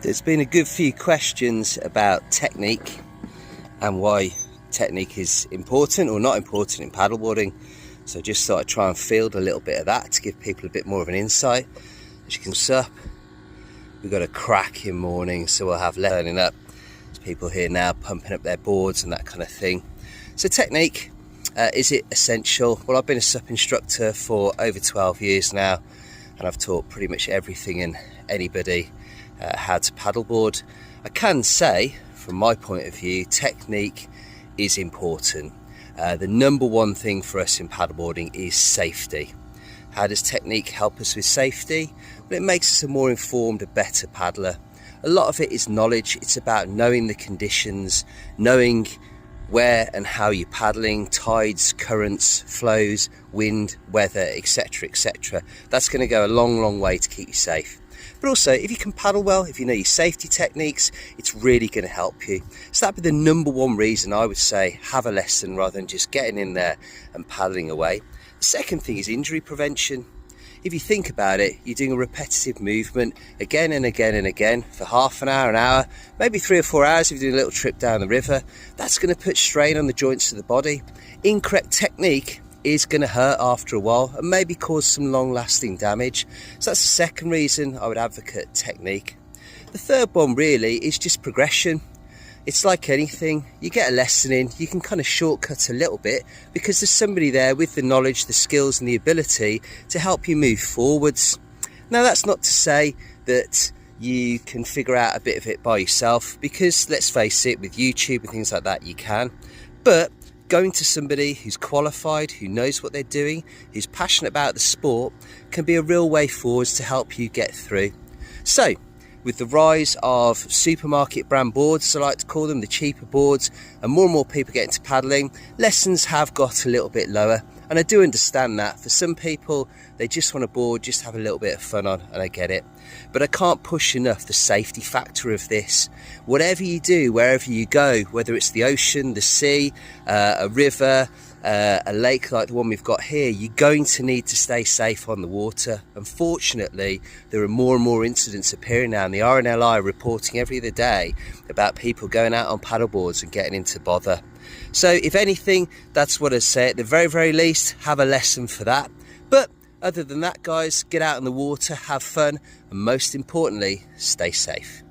There's been a good few questions about technique and why technique is important or not important in paddleboarding. So I just thought I'd try and field a little bit of that to give people a bit more of an insight. As you can see, we've got a cracking morning, so we'll have learning up. There's people here now pumping up their boards and that kind of thing. So technique, is it essential? Well, I've been a SUP instructor for over 12 years now, and I've taught pretty much everything and anybody how to paddleboard. I can say, from my point of view, technique is important. The number one thing for us in paddleboarding is safety. How does technique help us with safety? Well, it makes us a more informed, a better paddler. A lot of it is knowledge. It's about knowing the conditions, knowing where and how you're paddling, tides, currents, flows, wind, weather, etc, etc. That's going to go a long way to keep you safe. But also, if you can paddle well, if you know your safety techniques, it's really going to help you. So that'd be the number one reason I would say have a lesson rather than just getting in there and paddling away. The second thing is injury prevention. If you think about it, you're doing a repetitive movement again and again and again for half an hour, maybe 3 or 4 hours if you're doing a little trip down the river. That's going to put strain on the joints of the body. Incorrect technique is going to hurt after a while and maybe cause some long-lasting damage. So that's the second reason I would advocate technique. The third one really is just progression. It's like anything, you get a lesson in, you can kind of shortcut a little bit because there's somebody there with the knowledge, the skills and the ability to help you move forwards. Now that's not to say that you can figure out a bit of it by yourself, because let's face it, with YouTube and things like that you can, but going to somebody who's qualified, who knows what they're doing, who's passionate about the sport, can be a real way forwards to help you get through. So, with the rise of supermarket brand boards, as I like to call them, the cheaper boards, and more people getting to paddling, lessons have got a little bit lower. And I do understand that. For some people, they just want a board, just have a little bit of fun on, and I get it. But I can't push enough the safety factor of this. Whatever you do, wherever you go, whether it's the ocean, the sea, a river, a lake like the one we've got here, you're going to need to stay safe on the water. Unfortunately, there are more and more incidents appearing now, and the RNLI are reporting every other day about people going out on paddleboards and getting into bother. So if anything, that's what I say. At the very least, have a lesson for that. But other than that, guys, get out in the water, have fun, and most importantly, stay safe.